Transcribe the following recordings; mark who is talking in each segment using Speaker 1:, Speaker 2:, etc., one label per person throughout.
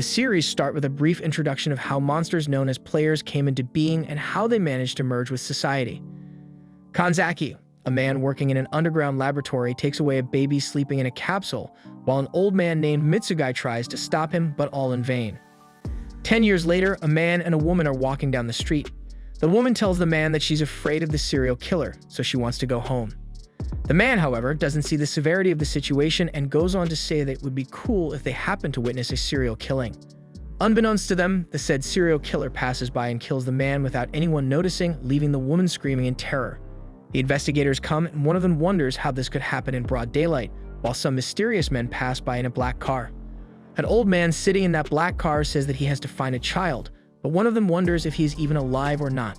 Speaker 1: The series start with a brief introduction of how monsters known as players came into being and how they managed to merge with society. Kanzaki, a man working in an underground laboratory, takes away a baby sleeping in a capsule, while an old man named Mitsugai tries to stop him, but all in vain. 10 years later, a man and a woman are walking down the street. The woman tells the man that she's afraid of the serial killer, so she wants to go home. The man, however, doesn't see the severity of the situation and goes on to say that it would be cool if they happened to witness a serial killing. Unbeknownst to them, the said serial killer passes by and kills the man without anyone noticing, leaving the woman screaming in terror. The investigators come, and one of them wonders how this could happen in broad daylight, while some mysterious men pass by in a black car. An old man sitting in that black car says that he has to find a child, but one of them wonders if he is even alive or not.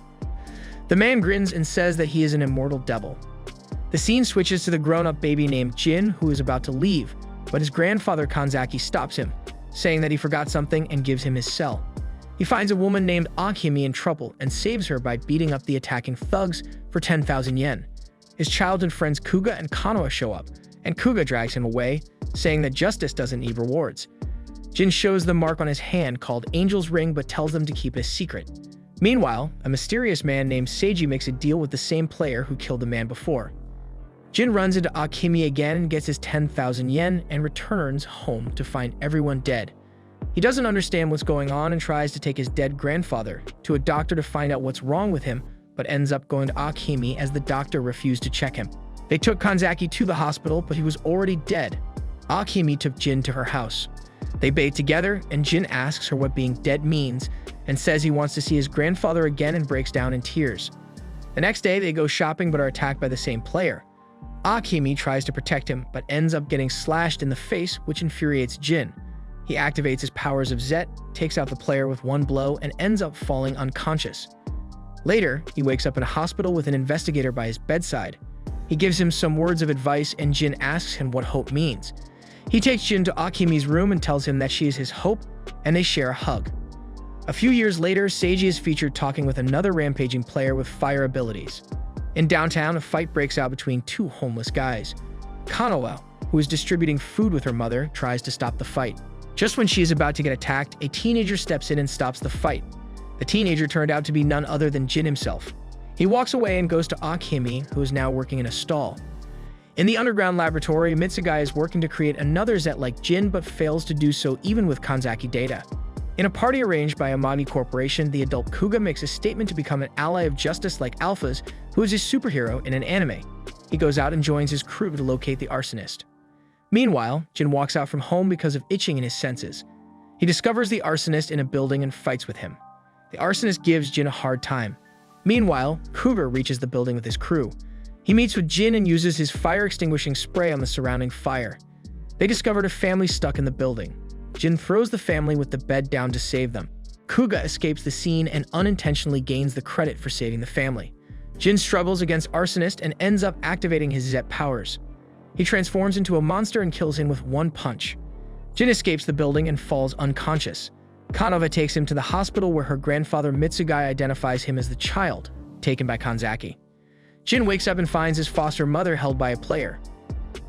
Speaker 1: The man grins and says that he is an immortal devil. The scene switches to the grown-up baby named Jin, who is about to leave, but his grandfather Kanzaki stops him, saying that he forgot something and gives him his cell. He finds a woman named Akemi in trouble and saves her by beating up the attacking thugs for 10,000 yen. His childhood friends Kuga and Kanoa show up, and Kuga drags him away, saying that justice doesn't need rewards. Jin shows the mark on his hand called Angel's Ring but tells them to keep it a secret. Meanwhile, a mysterious man named Seiji makes a deal with the same player who killed the man before. Jin runs into Akemi again and gets his 10,000 yen and returns home to find everyone dead. He doesn't understand what's going on and tries to take his dead grandfather to a doctor to find out what's wrong with him, but ends up going to Akemi as the doctor refused to check him. They took Kanzaki to the hospital, but he was already dead. Akemi took Jin to her house. They bathe together, and Jin asks her what being dead means and says he wants to see his grandfather again and breaks down in tears. The next day, they go shopping but are attacked by the same player. Akemi tries to protect him, but ends up getting slashed in the face, which infuriates Jin. He activates his powers of Zet, takes out the player with one blow, and ends up falling unconscious. Later, he wakes up in a hospital with an investigator by his bedside. He gives him some words of advice, and Jin asks him what hope means. He takes Jin to Akemi's room and tells him that she is his hope, and they share a hug. A few years later, Seiji is featured talking with another rampaging player with fire abilities. In downtown, a fight breaks out between two homeless guys. Kanoa, who is distributing food with her mother, tries to stop the fight. Just when she is about to get attacked, a teenager steps in and stops the fight. The teenager turned out to be none other than Jin himself. He walks away and goes to Akemi, who is now working in a stall. In the underground laboratory, Mitsugai is working to create another Zet like Jin, but fails to do so even with Kanzaki data. In a party arranged by Amagi Corporation, the adult Kuga makes a statement to become an ally of justice like Alphas, who is a superhero in an anime. He goes out and joins his crew to locate the arsonist. Meanwhile, Jin walks out from home because of itching in his senses. He discovers the arsonist in a building and fights with him. The arsonist gives Jin a hard time. Meanwhile, Cougar reaches the building with his crew. He meets with Jin and uses his fire-extinguishing spray on the surrounding fire. They discovered a family stuck in the building. Jin throws the family with the bed down to save them. Kuga escapes the scene and unintentionally gains the credit for saving the family. Jin struggles against arsonist and ends up activating his Zet powers. He transforms into a monster and kills him with one punch. Jin escapes the building and falls unconscious. Kanova takes him to the hospital where her grandfather Mitsugai identifies him as the child, taken by Kanzaki. Jin wakes up and finds his foster mother held by a player.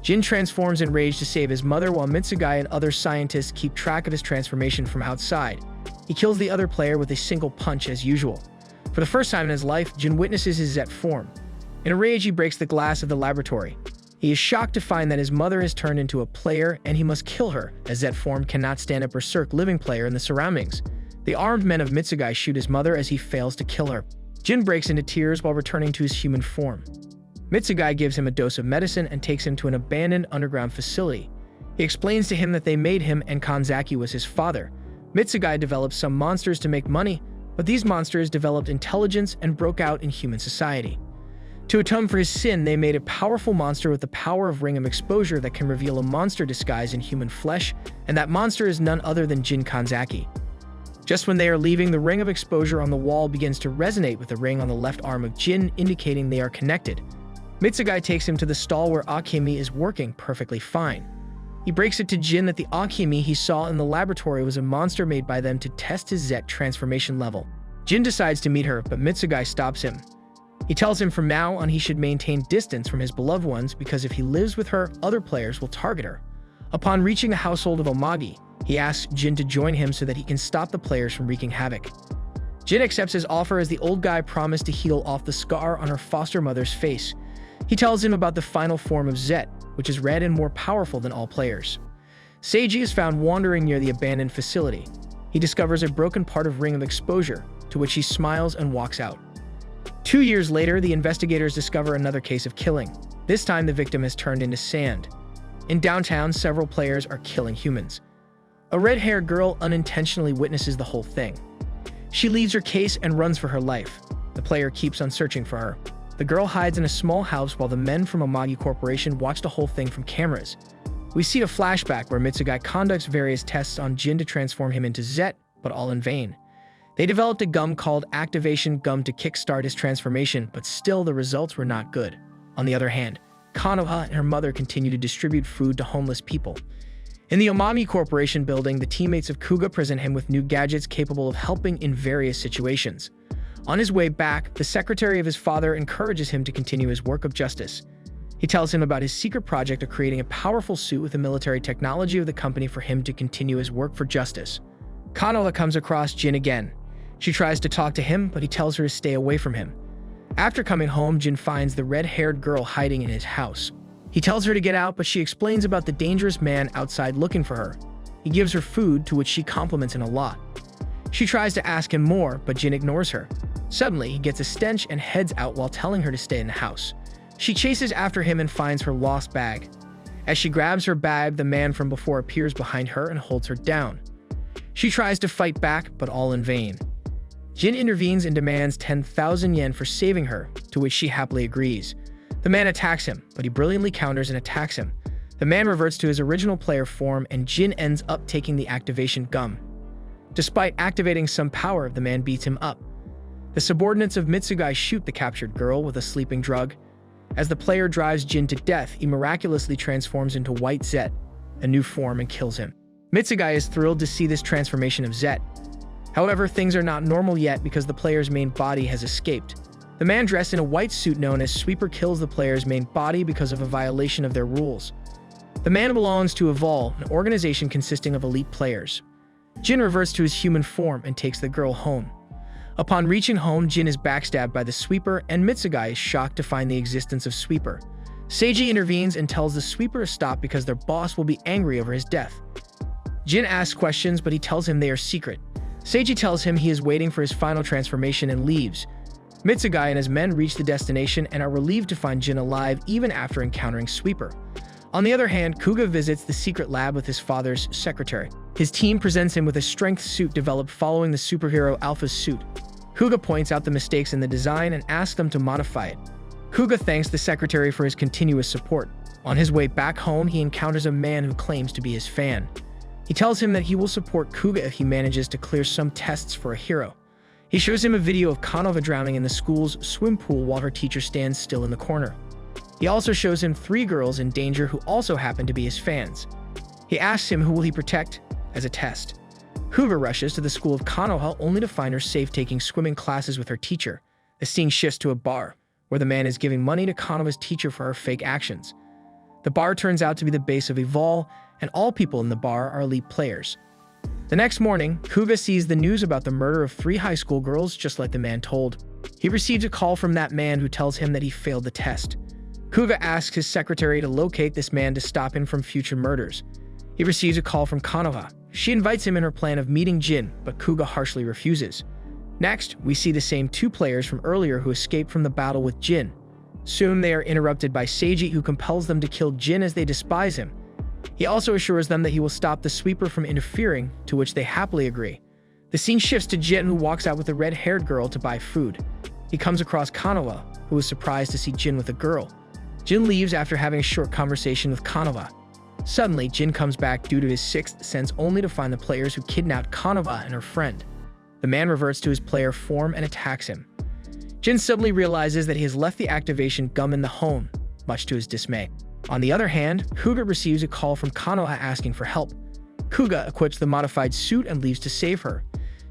Speaker 1: Jin transforms in rage to save his mother while Mitsugai and other scientists keep track of his transformation from outside. He kills the other player with a single punch as usual. For the first time in his life, Jin witnesses his Zet form. In a rage, he breaks the glass of the laboratory. He is shocked to find that his mother has turned into a player and he must kill her, as Zet form cannot stand a berserk living player in the surroundings. The armed men of Mitsugai shoot his mother as he fails to kill her. Jin breaks into tears while returning to his human form. Mitsugai gives him a dose of medicine and takes him to an abandoned underground facility. He explains to him that they made him and Kanzaki was his father. Mitsugai develops some monsters to make money, but these monsters developed intelligence and broke out in human society. To atone for his sin, they made a powerful monster with the power of Ring of Exposure that can reveal a monster disguised in human flesh, and that monster is none other than Jin Kanzaki. Just when they are leaving, the Ring of Exposure on the wall begins to resonate with the ring on the left arm of Jin, indicating they are connected. Mitsugai takes him to the stall where Akemi is working perfectly fine. He breaks it to Jin that the Akemi he saw in the laboratory was a monster made by them to test his Zet transformation level. Jin decides to meet her, but Mitsugai stops him. He tells him from now on he should maintain distance from his beloved ones because if he lives with her, other players will target her. Upon reaching the household of Amagi, He asks Jin to join him so that he can stop the players from wreaking havoc. Jin accepts his offer as the old guy promised to heal off the scar on her foster mother's face. He tells him about the final form of Zet, which is red and more powerful than all players. Seiji is found wandering near the abandoned facility. He discovers a broken part of Ring of Exposure, to which he smiles and walks out. 2 years later, the investigators discover another case of killing. This time, the victim has turned into sand. In downtown, several players are killing humans. A red-haired girl unintentionally witnesses the whole thing. She leaves her case and runs for her life. The player keeps on searching for her. The girl hides in a small house while the men from Amagi Corporation watch the whole thing from cameras. We see a flashback where Mitsugai conducts various tests on Jin to transform him into Zet, but all in vain. They developed a gum called Activation Gum to kickstart his transformation, but still the results were not good. On the other hand, Konoha and her mother continue to distribute food to homeless people. In the Amagi Corporation building, the teammates of Kuga present him with new gadgets capable of helping in various situations. On his way back, the secretary of his father encourages him to continue his work of justice. He tells him about his secret project of creating a powerful suit with the military technology of the company for him to continue his work for justice. Konoha comes across Jin again. She tries to talk to him, but he tells her to stay away from him. After coming home, Jin finds the red-haired girl hiding in his house. He tells her to get out, but she explains about the dangerous man outside looking for her. He gives her food, to which she compliments him a lot. She tries to ask him more, but Jin ignores her. Suddenly, he gets a stench and heads out while telling her to stay in the house. She chases after him and finds her lost bag. As she grabs her bag, the man from before appears behind her and holds her down. She tries to fight back, but all in vain. Jin intervenes and demands 10,000 yen for saving her, to which she happily agrees. The man attacks him, but he brilliantly counters and attacks him. The man reverts to his original player form, and Jin ends up taking the activation gum. Despite activating some power, the man beats him up. The subordinates of Mitsugai shoot the captured girl with a sleeping drug. As the player drives Jin to death, he miraculously transforms into White Zet, a new form, and kills him. Mitsugai is thrilled to see this transformation of Zet. However, things are not normal yet because the player's main body has escaped. The man dressed in a white suit known as Sweeper kills the player's main body because of a violation of their rules. The man belongs to Evol, an organization consisting of elite players. Jin reverts to his human form and takes the girl home. Upon reaching home, Jin is backstabbed by the Sweeper, and Mitsugai is shocked to find the existence of Sweeper. Seiji intervenes and tells the Sweeper to stop because their boss will be angry over his death. Jin asks questions, but he tells him they are secret. Seiji tells him he is waiting for his final transformation and leaves. Mitsugai and his men reach the destination and are relieved to find Jin alive even after encountering Sweeper. On the other hand, Kuga visits the secret lab with his father's secretary. His team presents him with a strength suit developed following the superhero Alpha's suit. Kuga points out the mistakes in the design and asks them to modify it. Kuga thanks the secretary for his continuous support. On his way back home, he encounters a man who claims to be his fan. He tells him that he will support Kuga if he manages to clear some tests for a hero. He shows him a video of Konoha drowning in the school's swim pool while her teacher stands still in the corner. He also shows him 3 girls in danger who also happen to be his fans. He asks him who will he protect as a test. Kuga rushes to the school of Konoha only to find her safe taking swimming classes with her teacher. The scene shifts to a bar, where the man is giving money to Konoha's teacher for her fake actions. The bar turns out to be the base of Evol, and all people in the bar are elite players. The next morning, Kuga sees the news about the murder of 3 high school girls just like the man told. He receives a call from that man who tells him that he failed the test. Kuga asks his secretary to locate this man to stop him from future murders. He receives a call from Konoha. She invites him in her plan of meeting Jin, but Kuga harshly refuses. Next, we see the same 2 players from earlier who escaped from the battle with Jin. Soon they are interrupted by Seiji, who compels them to kill Jin as they despise him. He also assures them that he will stop the Sweeper from interfering, to which they happily agree. The scene shifts to Jin, who walks out with a red-haired girl to buy food. He comes across Konoha, who is surprised to see Jin with a girl. Jin leaves after having a short conversation with Konoha. Suddenly, Jin comes back due to his 6th sense only to find the players who kidnapped Konoha and her friend. The man reverts to his player form and attacks him. Jin suddenly realizes that he has left the activation gum in the home, much to his dismay. On the other hand, Kuga receives a call from Konoha asking for help. Kuga equips the modified suit and leaves to save her.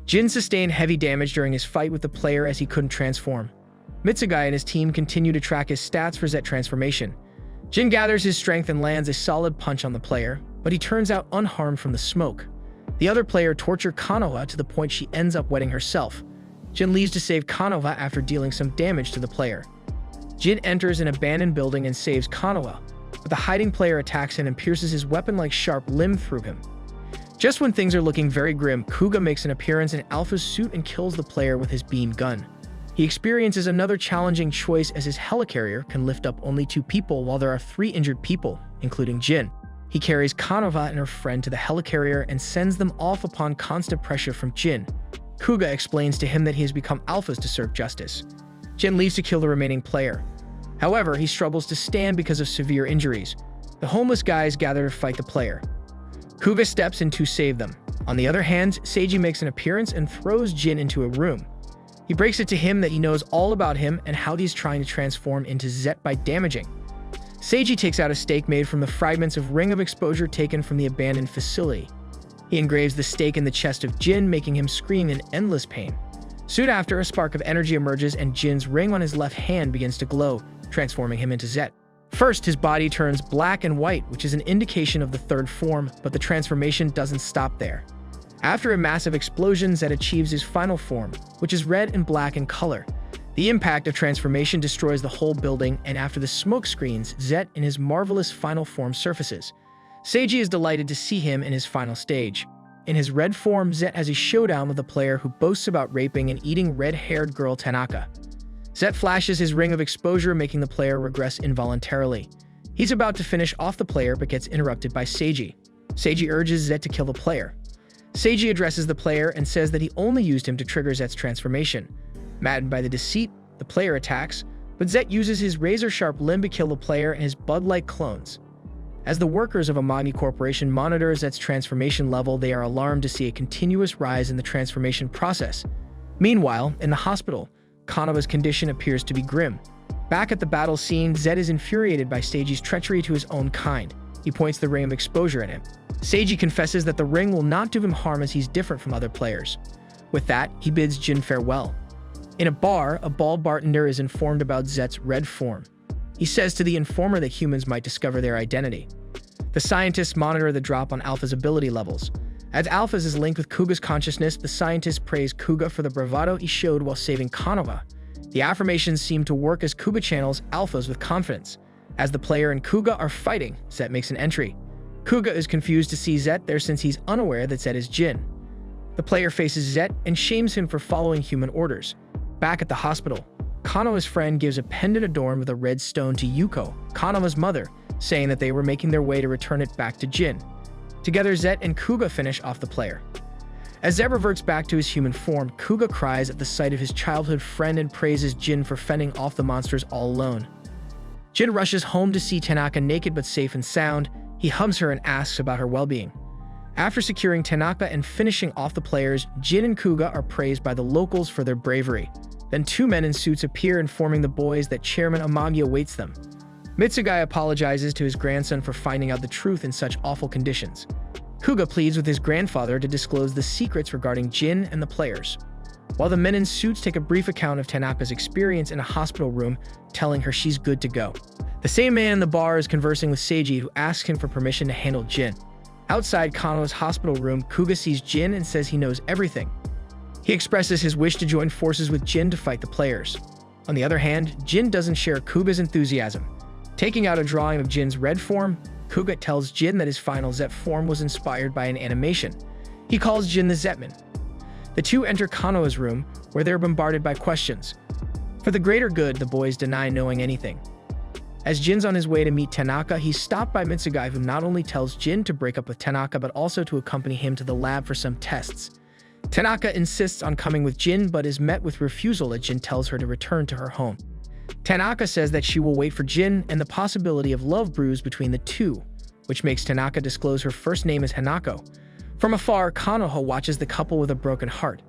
Speaker 1: Jin sustained heavy damage during his fight with the player as he couldn't transform. Mitsugai and his team continue to track his stats for Zet transformation. Jin gathers his strength and lands a solid punch on the player, but he turns out unharmed from the smoke. The other player tortures Kanoha to the point she ends up wetting herself. Jin leaves to save Kanoha after dealing some damage to the player. Jin enters an abandoned building and saves Kanoha, but the hiding player attacks him and pierces his weapon-like sharp limb through him. Just when things are looking very grim, Kuga makes an appearance in Alpha's suit and kills the player with his beam gun. He experiences another challenging choice as his helicarrier can lift up only 2 people while there are 3 injured people, including Jin. He carries Kanoha and her friend to the helicarrier and sends them off upon constant pressure from Jin. Kuga explains to him that he has become Alphas to serve justice. Jin leaves to kill the remaining player. However, he struggles to stand because of severe injuries. The homeless guys gather to fight the player. Kuga steps in to save them. On the other hand, Seiji makes an appearance and throws Jin into a room. He breaks it to him that he knows all about him and how he's trying to transform into Zet by damaging. Seiji takes out a stake made from the fragments of Ring of Exposure taken from the abandoned facility. He engraves the stake in the chest of Jin, making him scream in endless pain. Soon after, a spark of energy emerges and Jin's ring on his left hand begins to glow, transforming him into Zet. First, his body turns black and white, which is an indication of the third form, but the transformation doesn't stop there. After a massive explosion, Zet achieves his final form, which is red and black in color. The impact of transformation destroys the whole building, and after the smoke screens, Zet in his marvelous final form surfaces. Seiji is delighted to see him in his final stage. In his red form, Zet has a showdown with a player who boasts about raping and eating red-haired girl Tanaka. Zet flashes his Ring of Exposure, making the player regress involuntarily. He's about to finish off the player but gets interrupted by Seiji. Seiji urges Zet to kill the player. Seiji addresses the player and says that he only used him to trigger Zet's transformation. Maddened by the deceit, the player attacks, but Zet uses his razor-sharp limb to kill the player and his bud-like clones. As the workers of Amagi Corporation monitor Zet's transformation level, they are alarmed to see a continuous rise in the transformation process. Meanwhile, in the hospital, Kanoha's condition appears to be grim. Back at the battle scene, Zet is infuriated by Seiji's treachery to his own kind. He points the Ring of Exposure at him. Seiji confesses that the ring will not do him harm as he's different from other players. With that, he bids Jin farewell. In a bar, a bald bartender is informed about Zet's red form. He says to the informer that humans might discover their identity. The scientists monitor the drop on Alpha's ability levels. As Alpha's is linked with Kuga's consciousness, the scientists praise Kuga for the bravado he showed while saving Kanoha. The affirmations seem to work as Kuga channels Alphas with confidence. As the player and Kuga are fighting, Zet makes an entry. Kuga is confused to see Zet there since he's unaware that Zet is Jin. The player faces Zet and shames him for following human orders. Back at the hospital, Kanoha's friend gives a pendant adorned with a red stone to Yuko, Kanoha's mother, saying that they were making their way to return it back to Jin. Together, Zet and Kuga finish off the player. As Zet reverts back to his human form, Kuga cries at the sight of his childhood friend and praises Jin for fending off the monsters all alone. Jin rushes home to see Tanaka naked but safe and sound. He hugs her and asks about her well-being. After securing Tanaka and finishing off the players, Jin and Kuga are praised by the locals for their bravery. Then 2 men in suits appear, informing the boys that Chairman Amagi awaits them. Mitsugai apologizes to his grandson for finding out the truth in such awful conditions. Kuga pleads with his grandfather to disclose the secrets regarding Jin and the players. While the men in suits take a brief account of Tanaka's experience in a hospital room, telling her she's good to go. The same man in the bar is conversing with Seiji, who asks him for permission to handle Jin. Outside Kanoha's hospital room, Kuga sees Jin and says he knows everything. He expresses his wish to join forces with Jin to fight the players. On the other hand, Jin doesn't share Kuga's enthusiasm. Taking out a drawing of Jin's red form, Kuga tells Jin that his final Zet form was inspired by an animation. He calls Jin the Zetman. The two enter Kanoha's room, where they're bombarded by questions. For the greater good, the boys deny knowing anything. As Jin's on his way to meet Tanaka, he's stopped by Mitsugai, who not only tells Jin to break up with Tanaka, but also to accompany him to the lab for some tests. Tanaka insists on coming with Jin, but is met with refusal as Jin tells her to return to her home. Tanaka says that she will wait for Jin and the possibility of love brews between the two, which makes Tanaka disclose her first name as Hanako. From afar, Kanoha watches the couple with a broken heart.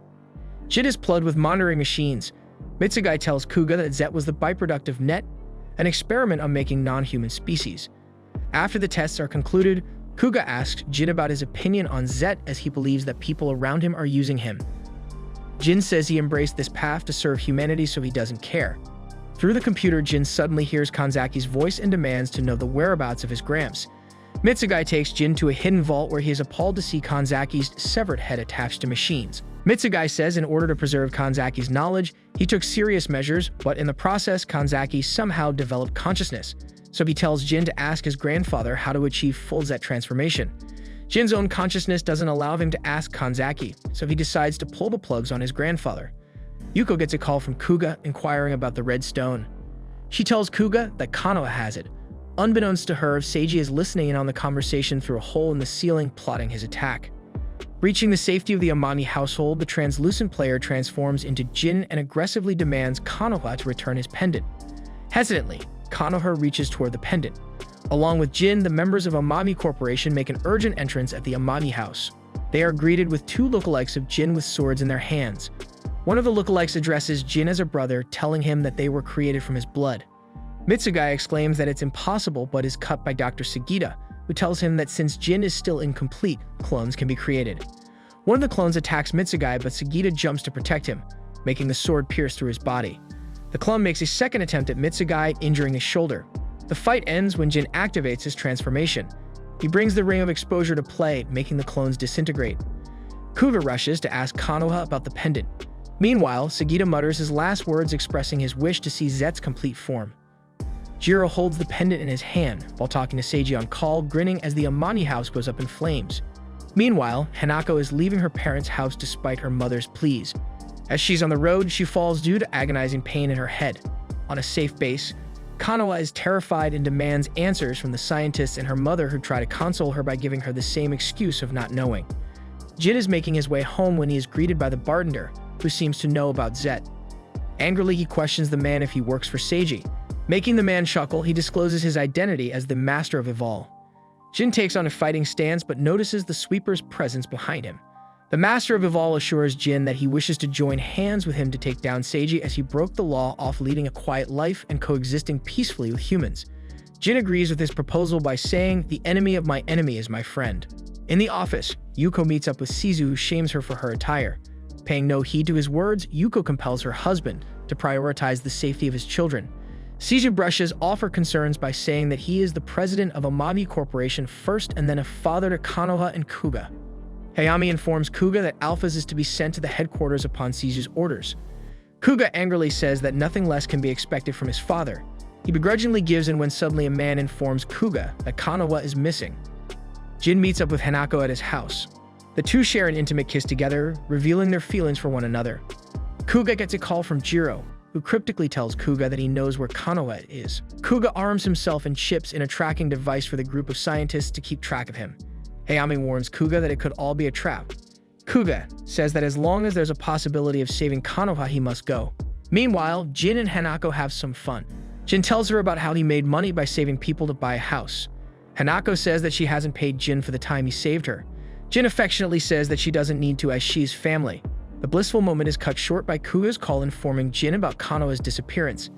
Speaker 1: Jin is plugged with monitoring machines. Mitsugai tells Kuga that Zet was the byproduct of Net, an experiment on making non-human species. After the tests are concluded, Kuga asks Jin about his opinion on Zet, as he believes that people around him are using him. Jin says he embraced this path to serve humanity, so he doesn't care. Through the computer, Jin suddenly hears Kanzaki's voice and demands to know the whereabouts of his Gramps. Mitsugai takes Jin to a hidden vault where he is appalled to see Kanzaki's severed head attached to machines. Mitsugai says in order to preserve Kanzaki's knowledge, he took serious measures, but in the process, Kanzaki somehow developed consciousness. So he tells Jin to ask his grandfather how to achieve full Z transformation. Jin's own consciousness doesn't allow him to ask Kanzaki, so he decides to pull the plugs on his grandfather. Yuko gets a call from Kuga inquiring about the red stone. She tells Kuga that Konoha has it. Unbeknownst to her, Seiji is listening in on the conversation through a hole in the ceiling, plotting his attack. Reaching the safety of the Amami household, the translucent player transforms into Jin and aggressively demands Konoha to return his pendant. Hesitantly, Konoha reaches toward the pendant. Along with Jin, the members of Amami Corporation make an urgent entrance at the Amami house. They are greeted with two lookalikes of Jin with swords in their hands. One of the lookalikes addresses Jin as a brother, telling him that they were created from his blood. Mitsugai exclaims that it's impossible but is cut by Dr. Sugita, who tells him that since Jin is still incomplete, clones can be created. One of the clones attacks Mitsugai, but Sugita jumps to protect him, making the sword pierce through his body. The clone makes a second attempt at Mitsugai, injuring his shoulder. The fight ends when Jin activates his transformation. He brings the Ring of Exposure to play, making the clones disintegrate. Kuga rushes to ask Konoha about the pendant. Meanwhile, Sugita mutters his last words, expressing his wish to see Zet's complete form. Jiro holds the pendant in his hand while talking to Seiji on call, grinning as the Amani house goes up in flames. Meanwhile, Hanako is leaving her parents' house despite her mother's pleas. As she's on the road, she falls due to agonizing pain in her head. On a safe base, Konoha is terrified and demands answers from the scientists and her mother, who try to console her by giving her the same excuse of not knowing. Jin is making his way home when he is greeted by the bartender, who seems to know about Zet. Angrily, he questions the man if he works for Seiji. Making the man chuckle, he discloses his identity as the Master of Evol. Jin takes on a fighting stance but notices the sweeper's presence behind him. The Master of Evol assures Jin that he wishes to join hands with him to take down Seiji, as he broke the law off leading a quiet life and coexisting peacefully with humans. Jin agrees with his proposal by saying, "The enemy of my enemy is my friend." In the office, Yuko meets up with Shizu, who shames her for her attire. Paying no heed to his words, Yuko compels her husband to prioritize the safety of his children. Shizu brushes off her concerns by saying that he is the president of Amami Corporation first and then a father to Konoha and Kuga. Hayami informs Kuga that Alphas is to be sent to the headquarters upon Shizu's orders. Kuga angrily says that nothing less can be expected from his father. He begrudgingly gives in when suddenly a man informs Kuga that Konoha is missing. Jin meets up with Hanako at his house. The two share an intimate kiss together, revealing their feelings for one another. Kuga gets a call from Jiro, who cryptically tells Kuga that he knows where Konoha is. Kuga arms himself and chips in a tracking device for the group of scientists to keep track of him. Hayami warns Kuga that it could all be a trap. Kuga says that as long as there's a possibility of saving Konoha, he must go. Meanwhile, Jin and Hanako have some fun. Jin tells her about how he made money by saving people to buy a house. Hanako says that she hasn't paid Jin for the time he saved her. Jin affectionately says that she doesn't need to, as she's family. The blissful moment is cut short by Kuga's call informing Jin about Konoha's disappearance.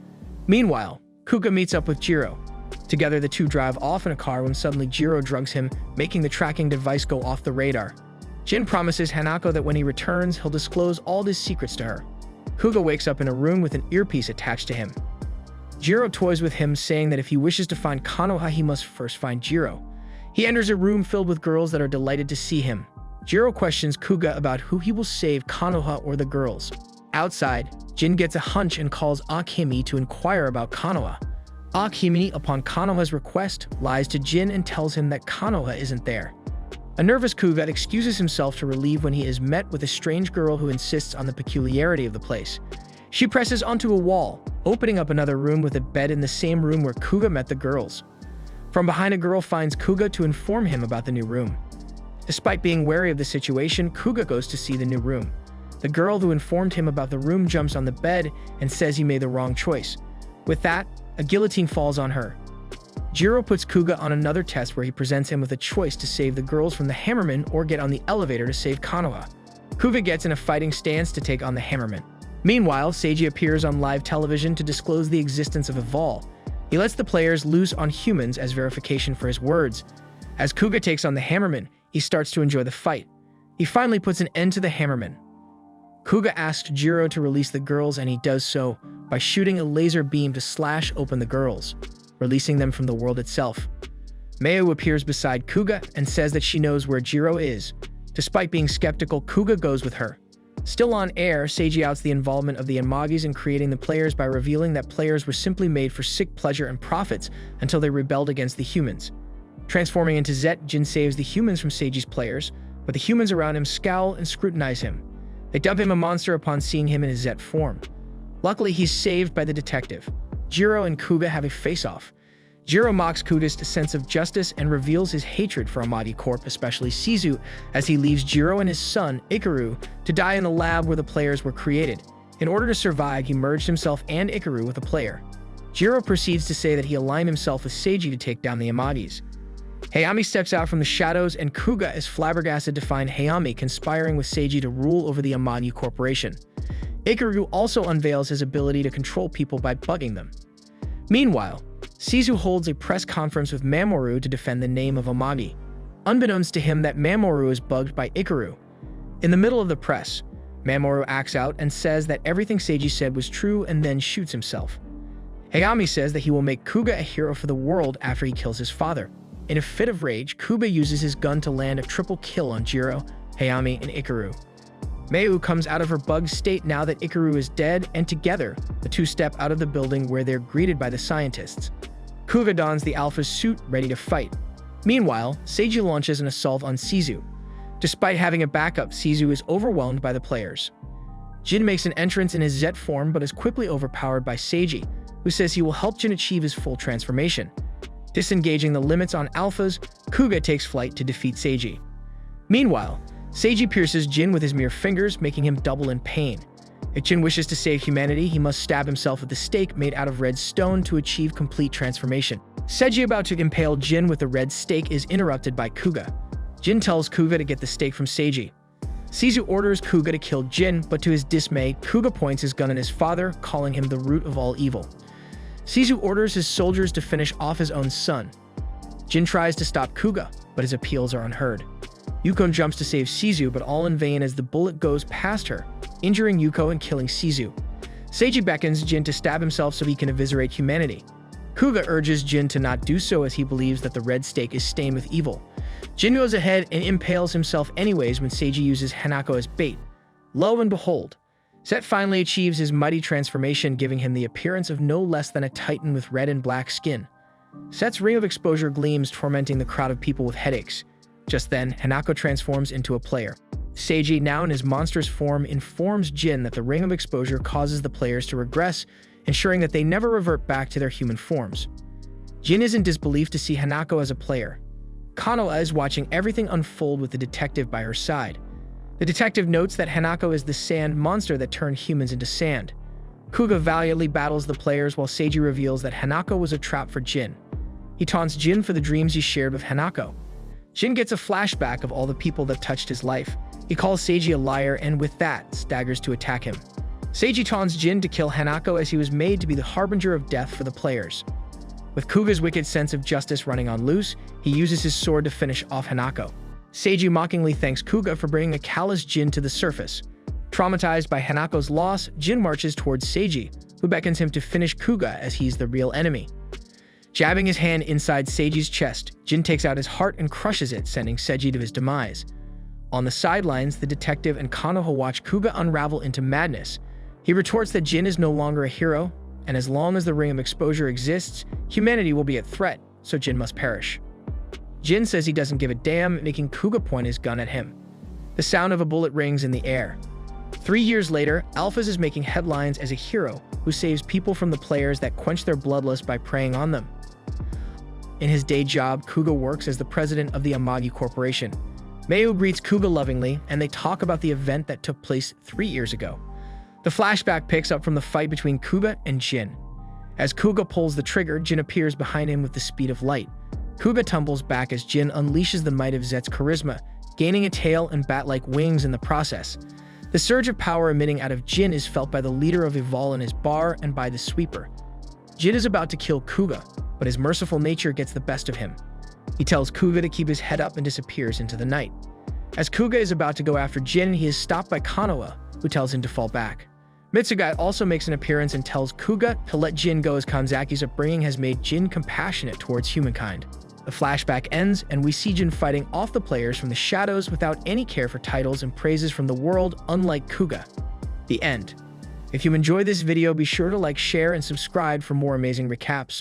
Speaker 1: Meanwhile, Kuga meets up with Jiro. Together, the two drive off in a car when suddenly Jiro drugs him, making the tracking device go off the radar. Jin promises Hanako that when he returns, he'll disclose all his secrets to her. Kuga wakes up in a room with an earpiece attached to him. Jiro toys with him, saying that if he wishes to find Konoha, he must first find Jiro. He enters a room filled with girls that are delighted to see him. Jiro questions Kuga about who he will save, Konoha or the girls. Outside, Jin gets a hunch and calls Akemi to inquire about Konoha. Akemi, upon Konoha's request, lies to Jin and tells him that Konoha isn't there. A nervous Kuga excuses himself to relieve when he is met with a strange girl who insists on the peculiarity of the place. She presses onto a wall, opening up another room with a bed in the same room where Kuga met the girls. From behind, a girl finds Kuga to inform him about the new room. Despite being wary of the situation, Kuga goes to see the new room. The girl who informed him about the room jumps on the bed and says he made the wrong choice. With that, a guillotine falls on her. Jiro puts Kuga on another test where he presents him with a choice to save the girls from the Hammerman or get on the elevator to save Konoha. Kuga gets in a fighting stance to take on the Hammerman. Meanwhile, Seiji appears on live television to disclose the existence of Evol. He lets the players loose on humans as verification for his words. As Kuga takes on the Hammerman, he starts to enjoy the fight. He finally puts an end to the Hammerman. Kuga asks Jiro to release the girls, and he does so by shooting a laser beam to slash open the girls, releasing them from the world itself. Mayu appears beside Kuga and says that she knows where Jiro is. Despite being skeptical, Kuga goes with her. Still on air, Seiji outs the involvement of the Amagis in creating the players by revealing that players were simply made for sick pleasure and profits until they rebelled against the humans. Transforming into Zet, Jin saves the humans from Seiji's players, but the humans around him scowl and scrutinize him. They dub him a monster upon seeing him in his Zet form. Luckily, he's saved by the detective. Jiro and Kuga have a face-off. Jiro mocks Kuga's sense of justice and reveals his hatred for Amagi Corp, especially Shizu, as he leaves Jiro and his son, Ikaru, to die in the lab where the players were created. In order to survive, he merged himself and Ikaru with a player. Jiro proceeds to say that he aligned himself with Seiji to take down the Amagis. Hayami steps out from the shadows, and Kuga is flabbergasted to find Hayami conspiring with Seiji to rule over the Amagi Corporation. Ikaru also unveils his ability to control people by bugging them. Meanwhile, Shizu holds a press conference with Mamoru to defend the name of Amagi. Unbeknownst to him that Mamoru is bugged by Ikaru. In the middle of the press, Mamoru acts out and says that everything Seiji said was true and then shoots himself. Hayami says that he will make Kuga a hero for the world after he kills his father. In a fit of rage, Kuga uses his gun to land a triple kill on Jiro, Hayami, and Ikaru. Mayu comes out of her bugged state now that Ikaru is dead, and together, the two step out of the building where they're greeted by the scientists. Kuga dons the Alpha's suit, ready to fight. Meanwhile, Seiji launches an assault on Shizu. Despite having a backup, Shizu is overwhelmed by the players. Jin makes an entrance in his Zet form but is quickly overpowered by Seiji, who says he will help Jin achieve his full transformation. Disengaging the limits on Alphas, Kuga takes flight to defeat Seiji. Meanwhile, Seiji pierces Jin with his mere fingers, making him double in pain. If Jin wishes to save humanity, he must stab himself with the stake made out of red stone to achieve complete transformation. Seiji, about to impale Jin with the red stake, is interrupted by Kuga. Jin tells Kuga to get the stake from Seiji. Shizu orders Kuga to kill Jin, but to his dismay, Kuga points his gun at his father, calling him the root of all evil. Shizu orders his soldiers to finish off his own son. Jin tries to stop Kuga, but his appeals are unheard. Yuko jumps to save Shizu, but all in vain as the bullet goes past her, injuring Yuko and killing Shizu. Seiji beckons Jin to stab himself so he can eviscerate humanity. Kuga urges Jin to not do so as he believes that the red stake is stained with evil. Jin goes ahead and impales himself anyways when Seiji uses Hanako as bait. Lo and behold, Zet finally achieves his mighty transformation, giving him the appearance of no less than a titan with red and black skin. Zet's ring of exposure gleams, tormenting the crowd of people with headaches. Just then, Hanako transforms into a player. Seiji, now in his monstrous form, informs Jin that the ring of exposure causes the players to regress, ensuring that they never revert back to their human forms. Jin is in disbelief to see Hanako as a player. Kanoa is watching everything unfold with the detective by her side. The detective notes that Hanako is the sand monster that turned humans into sand. Kuga valiantly battles the players while Seiji reveals that Hanako was a trap for Jin. He taunts Jin for the dreams he shared with Hanako. Jin gets a flashback of all the people that touched his life. He calls Seiji a liar and with that, staggers to attack him. Seiji taunts Jin to kill Hanako as he was made to be the harbinger of death for the players. With Kuga's wicked sense of justice running on loose, he uses his sword to finish off Hanako. Seiji mockingly thanks Kuga for bringing a callous Jin to the surface. Traumatized by Hanako's loss, Jin marches towards Seiji, who beckons him to finish Kuga as he's the real enemy. Jabbing his hand inside Seiji's chest, Jin takes out his heart and crushes it, sending Seiji to his demise. On the sidelines, the detective and Kanoha watch Kuga unravel into madness. He retorts that Jin is no longer a hero, and as long as the ring of exposure exists, humanity will be at threat, so Jin must perish. Jin says he doesn't give a damn, making Kuga point his gun at him. The sound of a bullet rings in the air. 3 years later, Alphas is making headlines as a hero who saves people from the players that quench their bloodlust by preying on them. In his day job, Kuga works as the president of the Amagi Corporation. Mayu greets Kuga lovingly, and they talk about the event that took place 3 years ago. The flashback picks up from the fight between Kuga and Jin. As Kuga pulls the trigger, Jin appears behind him with the speed of light. Kuga tumbles back as Jin unleashes the might of Zet's charisma, gaining a tail and bat-like wings in the process. The surge of power emitting out of Jin is felt by the leader of Eval in his bar and by the sweeper. Jin is about to kill Kuga, but his merciful nature gets the best of him. He tells Kuga to keep his head up and disappears into the night. As Kuga is about to go after Jin, he is stopped by Kanoa, who tells him to fall back. Mitsugai also makes an appearance and tells Kuga to let Jin go as Kanzaki's upbringing has made Jin compassionate towards humankind. The flashback ends, and we see Jin fighting off the players from the shadows without any care for titles and praises from the world, unlike Kuga. The end. If you enjoyed this video, be sure to like, share, and subscribe for more amazing recaps.